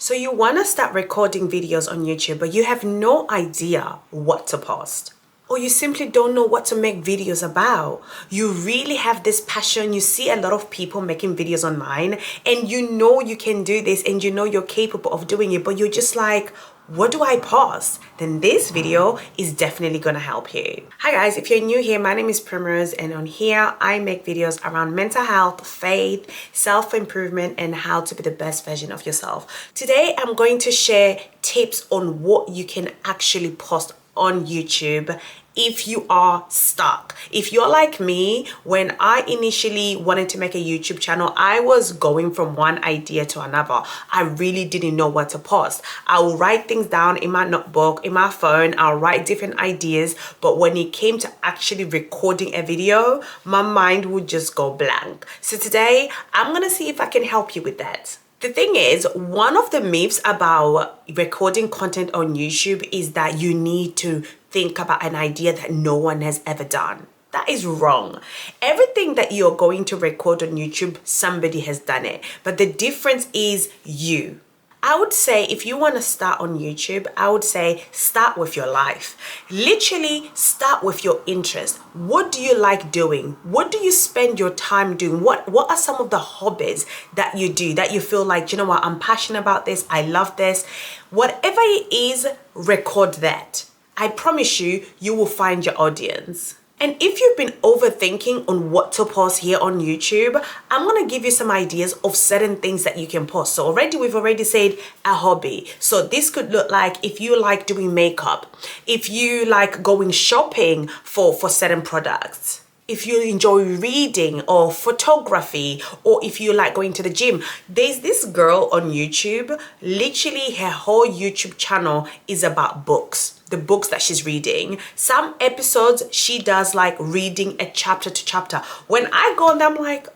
So you want to start recording videos on YouTube, but you have no idea what to post. Or you simply don't know what to make videos about. You really have this passion. You see a lot of people making videos online and you know you can do this and you know you're capable of doing it, but you're just like, what do I post? Then this video is definitely going to help you. Hi guys, if you're new here, my name is Primrose, and on here I make videos around mental health, faith, self-improvement, and how to be the best version of yourself. Today I'm going to share tips on what you can actually post on YouTube if you are stuck. If you're like me, when I initially wanted to make a YouTube channel, I was going from one idea to another. I really didn't know what to post. I will write things down in my notebook, in my phone, I'll write different ideas, but when it came to actually recording a video, my mind would just go blank. So today, I'm gonna see if I can help you with that. The thing is, one of the myths about recording content on YouTube is that you need to think about an idea that no one has ever done. That is wrong. Everything that you're going to record on YouTube, somebody has done it. But the difference is you. I would say if you want to start on YouTube, I would say start with your life. Literally start with your interest. What do you like doing? What do you spend your time doing? What are some of the hobbies that you do that you feel like, you know what, I'm passionate about this, I love this. Whatever it is, record that. I promise you, you will find your audience. And if you've been overthinking on what to post here on YouTube, I'm going to give you some ideas of certain things that you can post. So we've already said a hobby. So this could look like if you like doing makeup, if you like going shopping for certain products, if you enjoy reading or photography, or if you like going to the gym. There's this girl on YouTube, literally her whole YouTube channel is about books. The books that she's reading. Some episodes she does like reading a chapter to chapter. When I go on there, I'm like,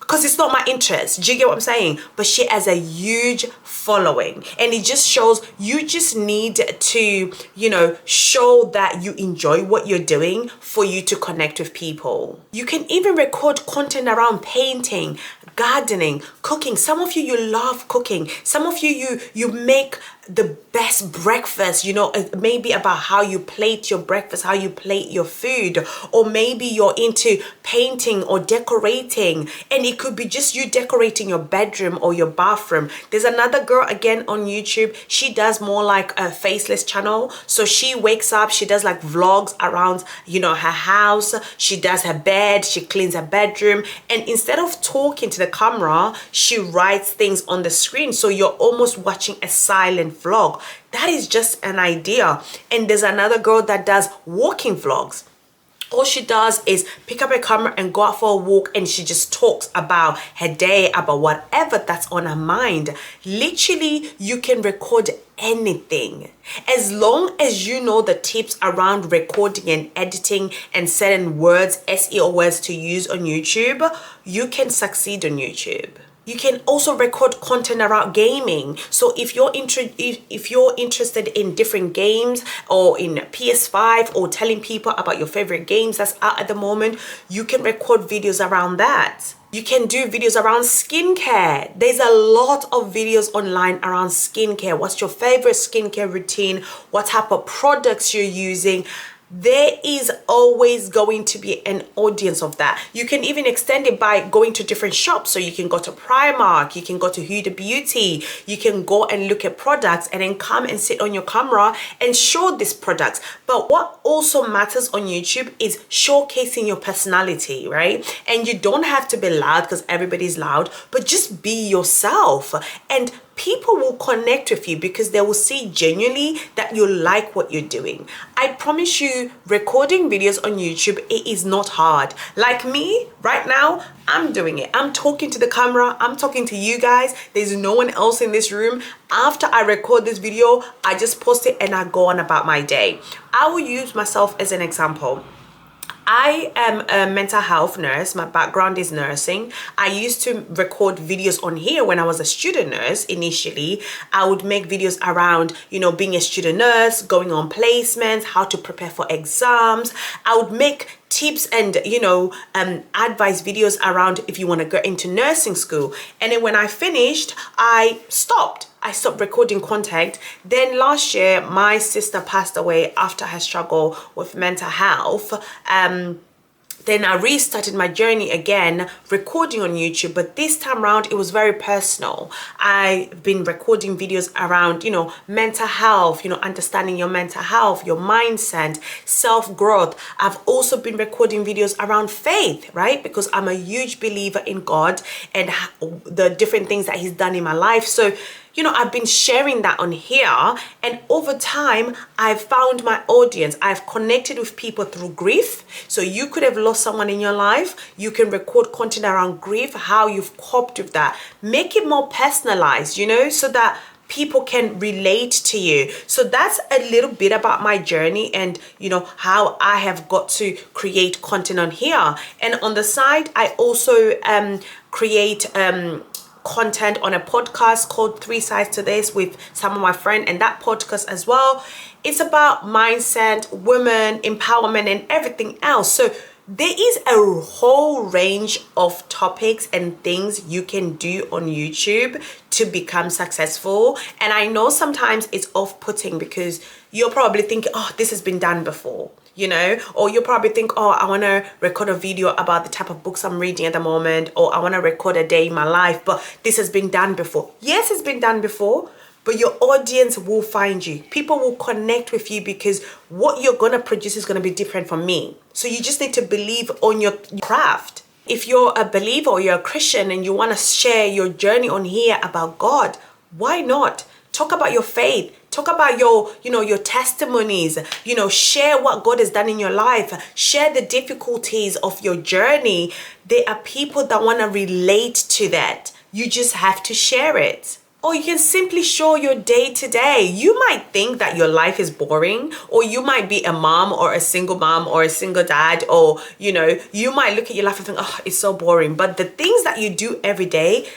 because it's not my interest. Do you get what I'm saying? But she has a huge following, and it just shows you just need to, you know, show that you enjoy what you're doing for you to connect with people. You can even record content around painting, gardening, cooking. Some of you love cooking. Some of you make the best breakfast, you know, maybe about how you plate your breakfast, how you plate your food, or maybe you're into painting or decorating, and it could be just you decorating your bedroom or your bathroom. There's another girl again on YouTube, she does more like a faceless channel. So she wakes up, she does like vlogs around, you know, her house, she does her bed, she cleans her bedroom, and instead of talking to the camera, she writes things on the screen, so you're almost watching a silent vlog. That is just an idea. And there's another girl that does walking vlogs. All she does is pick up a camera and go out for a walk, and she just talks about her day, about whatever that's on her mind. Literally, you can record anything. As long as you know the tips around recording and editing and certain words, SEO words to use on YouTube, you can succeed on YouTube. You can also record content around gaming. So if you're interested in different games, or in PS5, or telling people about your favorite games that's out at the moment, you can record videos around that. You can do videos around skincare. There's a lot of videos online around skincare. What's your favorite skincare routine? What type of products you're using? There is always going to be an audience of that. You can even extend it by going to different shops. So you can go to Primark, you can go to Huda Beauty, you can go and look at products and then come and sit on your camera and show these products. But what also matters on YouTube is showcasing your personality, right? And you don't have to be loud because everybody's loud, but just be yourself. And people will connect with you because they will see genuinely that you like what you're doing. I promise you, recording videos on YouTube, it is not hard. Like me, right now, I'm doing it. I'm talking to the camera. I'm talking to you guys. There's no one else in this room. After I record this video, I just post it and I go on about my day. I will use myself as an example. I am a mental health nurse. My background is nursing. I used to record videos on here when I was a student nurse initially. I would make videos around, being a student nurse, going on placements, how to prepare for exams. I would make tips and advice videos around if you want to go into nursing school. And then when I finished, I stopped recording content. Then last year, my sister passed away after her struggle with mental health. Then I restarted my journey again, recording on YouTube, but this time around it was very personal. I've been recording videos around, mental health, understanding your mental health, your mindset, self-growth. I've also been recording videos around faith, right? Because I'm a huge believer in God and the different things that He's done in my life. So I've been sharing that on here, and over time, I've found my audience. I've connected with people through grief. So you could have lost someone in your life. You can record content around grief, how you've coped with that. Make it more personalized, so that people can relate to you. So that's a little bit about my journey and, how I have got to create content on here. And on the side, I also create content on a podcast called 3 Sides to This with some of my friends, and that podcast as well, it's about mindset, women empowerment, and everything else. So there is a whole range of topics and things you can do on YouTube to become successful. And I know sometimes it's off-putting because you're probably thinking, oh, this has been done before, or you probably think, oh, I want to record a video about the type of books I'm reading at the moment, or I want to record a day in my life, but this has been done before. Yes, it's been done before, but your audience will find you. People will connect with you because what you're going to produce is going to be different from me. So you just need to believe on your craft. If you're a believer or you're a Christian and you want to share your journey on here about God, why not? Talk about your faith. Talk about your testimonies, share what God has done in your life. Share the difficulties of your journey. There are people that want to relate to that. You just have to share it. Or you can simply show your day to day. You might think that your life is boring, or you might be a mom or a single mom or a single dad, or, you might look at your life and think, oh, it's so boring. But the things that you do every day,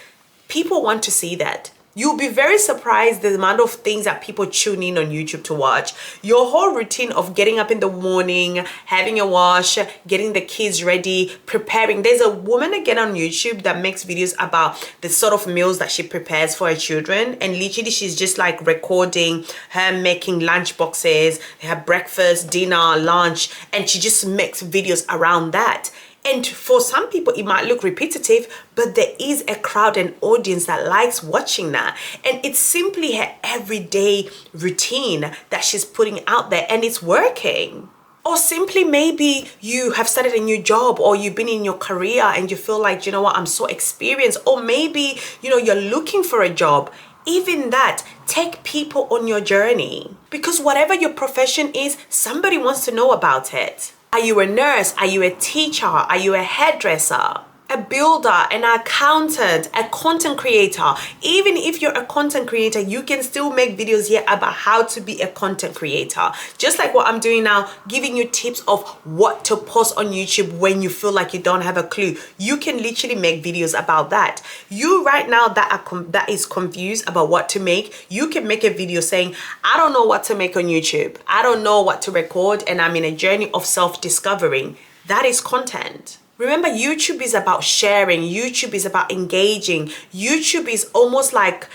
people want to see that. You'll be very surprised the amount of things that people tune in on YouTube to watch. Your whole routine of getting up in the morning, having a wash, getting the kids ready, preparing. There's a woman again on YouTube that makes videos about the sort of meals that she prepares for her children. And literally she's just like recording her making lunch boxes, her breakfast, dinner, lunch, and she just makes videos around that. And for some people, it might look repetitive, but there is a crowd and audience that likes watching that. And it's simply her everyday routine that she's putting out there, and it's working. Or simply maybe you have started a new job, or you've been in your career and you feel like, I'm so experienced. Or maybe, you're looking for a job. Even that, take people on your journey. Because whatever your profession is, somebody wants to know about it. Are you a nurse? Are you a teacher? Are you a hairdresser? A builder, an accountant, a content creator? Even if you're a content creator, you can still make videos here about how to be a content creator. Just like what I'm doing now, giving you tips of what to post on YouTube when you feel like you don't have a clue. You can literally make videos about that. You right now that is confused about what to make, you can make a video saying, I don't know what to make on YouTube. I don't know what to record, and I'm in a journey of self-discovering. That is content. Remember, YouTube is about sharing. YouTube is about engaging. YouTube is almost like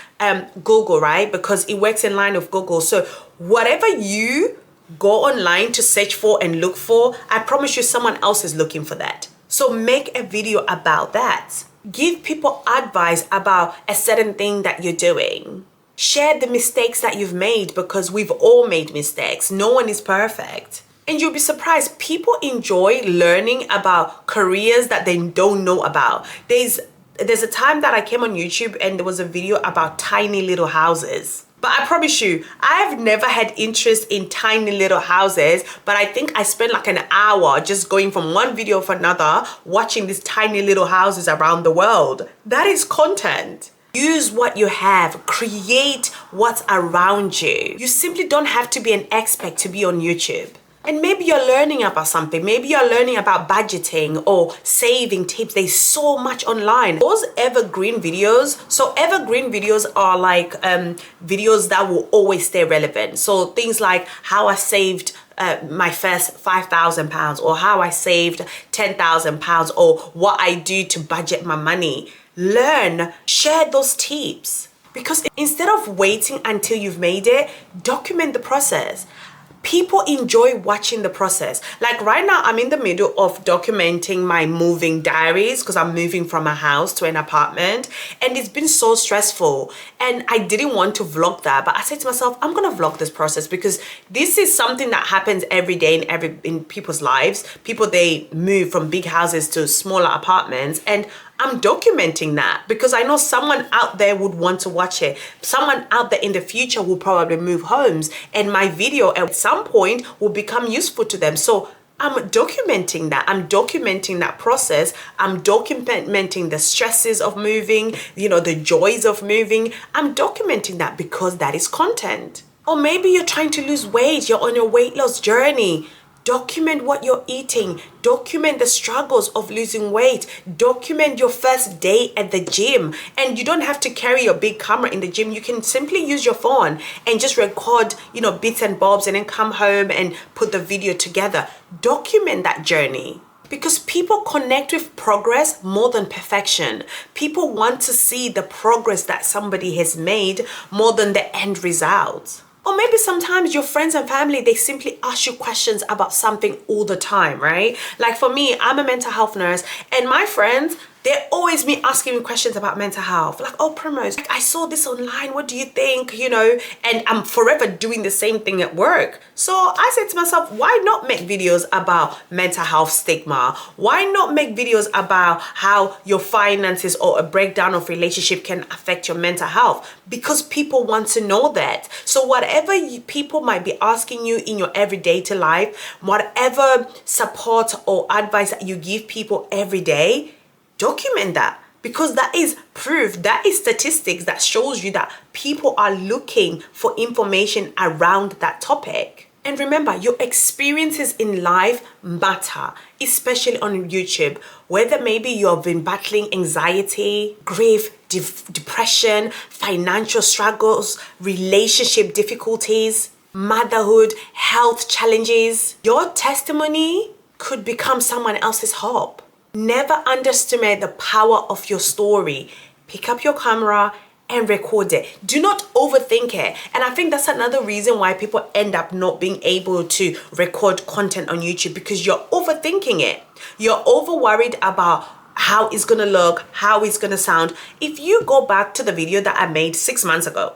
Google, right? Because it works in line with Google. So whatever you go online to search for and look for, I promise you someone else is looking for that. So make a video about that. Give people advice about a certain thing that you're doing. Share the mistakes that you've made, because we've all made mistakes. No one is perfect. And you'll be surprised, people enjoy learning about careers that they don't know about. There's a time that I came on YouTube and there was a video about tiny little houses. But I promise you, I've never had interest in tiny little houses, but I think I spent like an hour just going from one video to another, watching these tiny little houses around the world. That is content. Use what you have, create what's around you. You simply don't have to be an expert to be on YouTube. And maybe you're learning about something. Maybe you're learning about budgeting or saving tips. There's so much online. Those evergreen videos. So evergreen videos are like videos that will always stay relevant. So things like how I saved my first £5,000, or how I saved £10,000, or what I do to budget my money. Learn, share those tips. Because instead of waiting until you've made it, document the process. People enjoy watching the process. Like right now, I'm in the middle of documenting my moving diaries because I'm moving from a house to an apartment, and it's been so stressful. And I didn't want to vlog that, but I said to myself, I'm gonna vlog this process because this is something that happens every day in people's lives. People, they move from big houses to smaller apartments, and I'm documenting that because I know someone out there would want to watch it. Someone out there in the future will probably move homes, and my video at some point will become useful to them. So I'm documenting that. I'm documenting that process. I'm documenting the stresses of moving, the joys of moving. I'm documenting that because that is content. Or maybe you're trying to lose weight. You're on your weight loss journey. Document what you're eating. Document the struggles of losing weight. Document your first day at the gym. And you don't have to carry your big camera in the gym. You can simply use your phone and just record, bits and bobs, and then come home and put the video together. Document that journey. Because people connect with progress more than perfection. People want to see the progress that somebody has made more than the end result. Or maybe sometimes your friends and family, they simply ask you questions about something all the time, right? Like for me, I'm a mental health nurse, and my friends, they're always me asking me questions about mental health. Like, oh, Primrose, I saw this online. What do you think? And I'm forever doing the same thing at work. So I said to myself, why not make videos about mental health stigma? Why not make videos about how your finances or a breakdown of relationship can affect your mental health? Because people want to know that. So whatever people might be asking you in your everyday to life, whatever support or advice that you give people every day, document that, because that is proof, that is statistics that shows you that people are looking for information around that topic. And remember, your experiences in life matter, especially on YouTube, whether maybe you have been battling anxiety, grief, depression, financial struggles, relationship difficulties, motherhood, health challenges. Your testimony could become someone else's hope. Never underestimate the power of your story. Pick up your camera and record it. Do not overthink it. And I think that's another reason why people end up not being able to record content on YouTube, because you're overthinking it. You're over worried about how it's gonna look, how it's gonna sound. If you go back to the video that I made 6 months ago,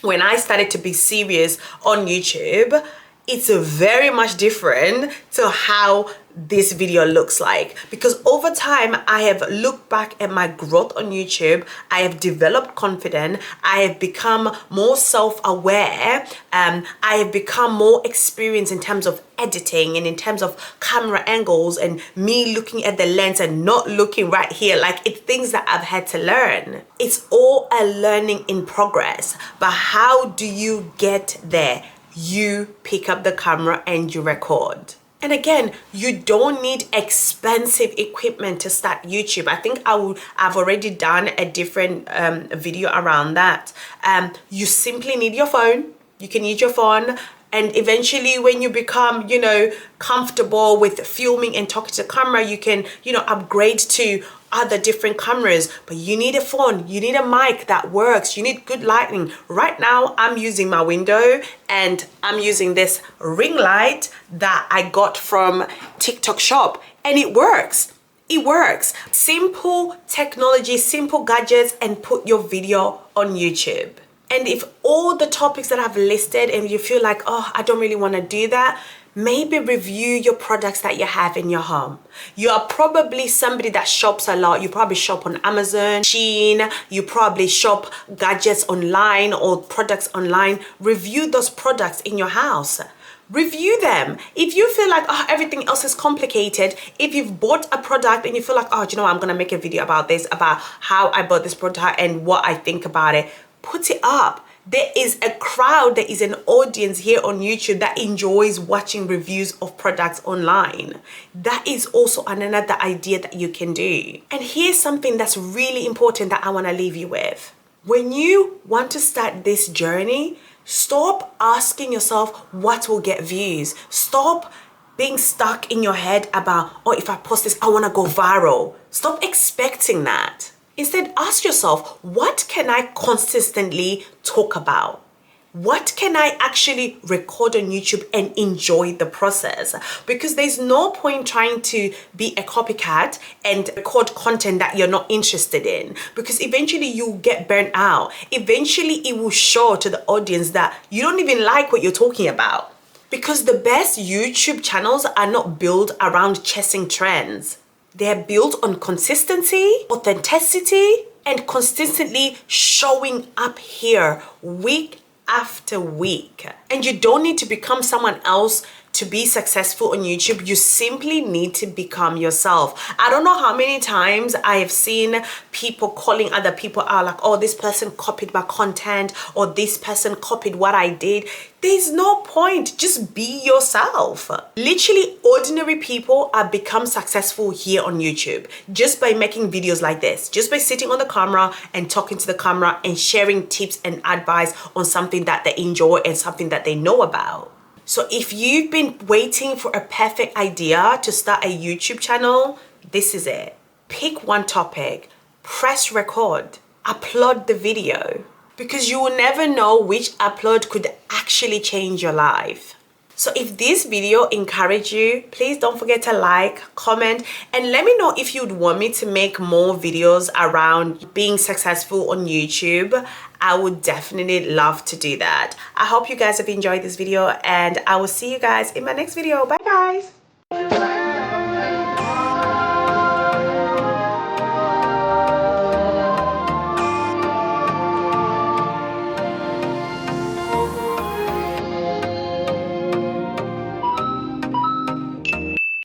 when I started to be serious on YouTube, it's very much different to how this video looks like, because over time I have looked back at my growth on YouTube. I have developed confidence. I have become more self-aware. I have become more experienced in terms of editing and in terms of camera angles and me looking at the lens and not looking right here. Like, it's things that I've had to learn. It's all a learning in progress. But how do you get there? You pick up the camera and you record. And again, you don't need expensive equipment to start YouTube. I think I've already done a different video around that. You simply need your phone. You can use your phone. And eventually when you become, comfortable with filming and talking to the camera, you can, upgrade to other different cameras. But you need a phone, you need a mic that works, you need good lighting. Right now I'm using my window and I'm using this ring light that I got from TikTok shop, and it works. It works. Simple technology, simple gadgets, and put your video on YouTube. And if all the topics that I've listed and you feel like, oh, I don't really want to do that, maybe review your products that you have in your home. You are probably somebody that shops a lot. You probably shop on Amazon, Shein. You probably shop gadgets online or products online. Review those products in your house. Review them. If you feel like, oh, everything else is complicated, if you've bought a product and you feel like, oh, do you know what? I'm going to make a video about this, about how I bought this product and what I think about it, put it up. There is a crowd, there is an audience here on YouTube that enjoys watching reviews of products online. That is also another idea that you can do. And here's something that's really important that I want to leave you with. When you want to start this journey, stop asking yourself what will get views. Stop being stuck in your head about, oh, if I post this, I want to go viral. Stop expecting that. Instead, ask yourself, what can I consistently talk about? What can I actually record on YouTube and enjoy the process? Because there's no point trying to be a copycat and record content that you're not interested in, because eventually you'll get burnt out. Eventually it will show to the audience that you don't even like what you're talking about. Because the best YouTube channels are not built around chasing trends. They're built on consistency, authenticity, and consistently showing up here week after week. And you don't need to become someone else to be successful on YouTube. You simply need to become yourself. I don't know how many times I have seen people calling other people out like, oh, this person copied my content, or this person copied what I did. There's no point. Just be yourself. Literally, ordinary people are become successful here on YouTube just by making videos like this, just by sitting on the camera and talking to the camera and sharing tips and advice on something that they enjoy and something that they know about. So if you've been waiting for a perfect idea to start a YouTube channel, this is it. Pick one topic, press record, upload the video, because you will never know which upload could actually change your life. So if this video encouraged you, please don't forget to like, comment, and let me know if you'd want me to make more videos around being successful on YouTube. I would definitely love to do that. I hope you guys have enjoyed this video, and I will see you guys in my next video. Bye guys.